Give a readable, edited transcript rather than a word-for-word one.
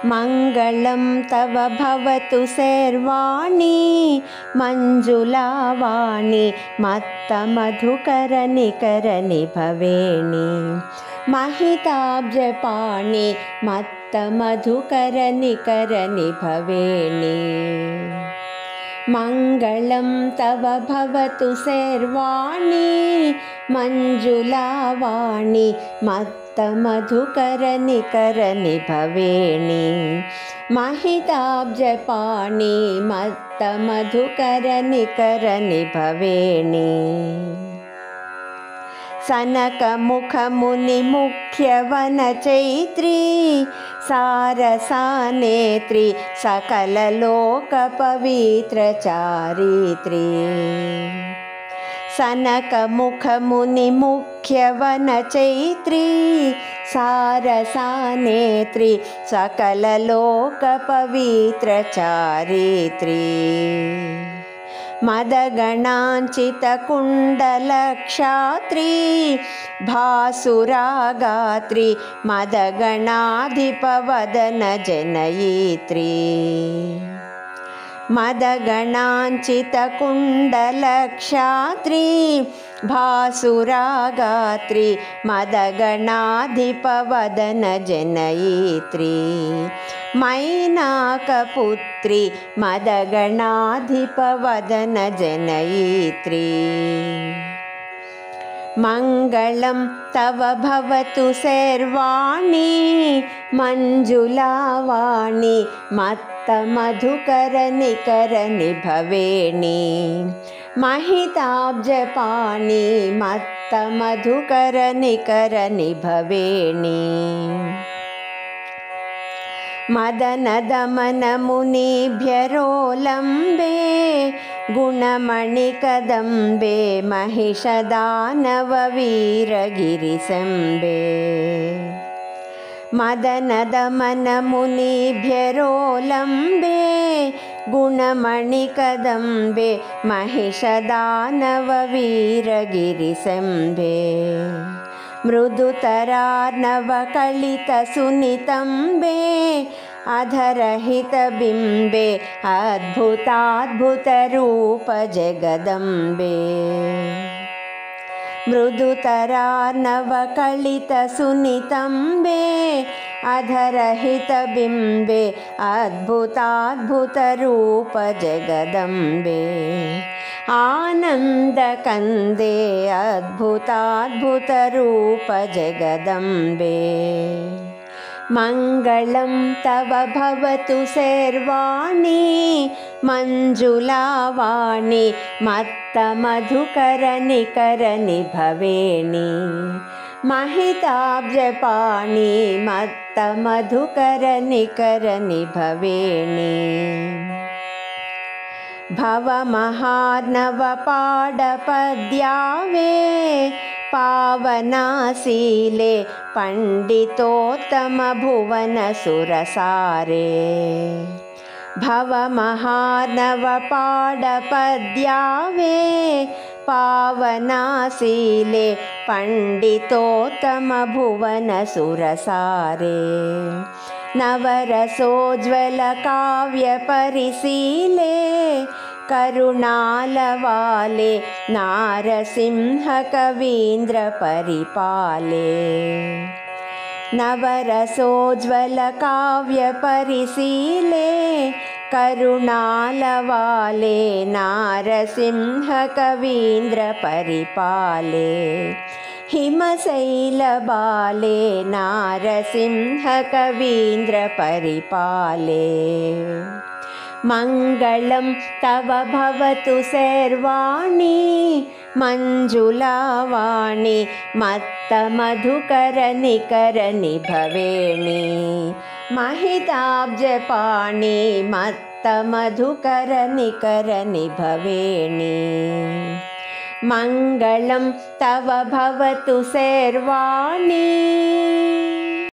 मङ्गलं तव भवतु सर्वाणि मञ्जुलावाणि मत्तमधुकरनिकरनिभवेणि महिताब्जपाणि मत्तमधुकरनिकरनिभवेणि मङ्गलं तव भवतु सर्वाणि मञ्जुलावाणि मत्तमधुकरनिकरनिभवेणि महिताब्जपाणि मत्तमधुकरनिकरनिभवेणि सनकमुखमुनिमुख्यवनचैत्री सारसानेत्री सकललोकपवित्रचारित्री सनकमुखमुनिमुख्यवनचैत्री सारसानेत्री सकललोकपवित्रचारित्री मदगणाञ्चितकुण्डलक्षात्री भासुरागात्री मदगणाधिपवदनजनयित्री मदगणाञ्चितकुण्डलक्षात्री भासुरागात्री मदगणाधिपवदनजनयित्री मैनाकपुत्री मदगणाधिपवदनजनयित्री मङ्गलं तव भवतु सर्वाणि मञ्जुलावाणि मत्तमधुकरनिकरनिभवेणि महिताब्जपाणि मत्तमधुकरनिकरनिभवेणि मदनदमनमुनिभ्यरोलम्बे गुणमणिकदम्बे महिषदानववीरगिरिशम्बे मदनदमनमुनिभ्यरोलम्बे गुणमणिकदम्बे महिषदानववीरगिरिशम्बे मृदुतरार्णवकलितसुनितम्बे अधरहितबिम्बे अद्भुताद्भुतरूपजगदम्बे मृदुतरार्णवकलितसुनितम्बे अधरहितबिम्बे अद्भुताद्भुतरूपजगदम्बे आनन्दकन्दे अद्भुताद्भुतरूपजगदम्बे मङ्गलं तव भवतु सर्वाणि मञ्जुलावाणि मत्तमधुकरनिकरनिभवेणि महिताब्जपाणि मत्तमधुकरनिकरनिभवेणि भवमहार्णवपाडपद्यावे पावनाशीले पण्डितोत्तमभुवनसुरसारे भवमहार्णवपाडपद्यावे पावनाशीले पण्डितोत्तमभुवनसुरसारे नवरसोज्ज्वलकाव्यपरिशीले करुणालवाले नारसिंहकवीन्द्रपरिपाले नवरसोज्ज्वलकाव्यपरिशीले करुणालवाले नारसिंहकवीन्द्रपरिपाले हिमशैलबाले नारसिंहकवीन्द्रपरिपाले मङ्गलं तव भवतु सर्वाणि मञ्जुलावाणि मत्तमधुकरनिकरनिभवेणि महिताब्जपाणि मत्तमधुकरनिकरनिभवेणि मङ्गलं तव भवतु सर्वाणि।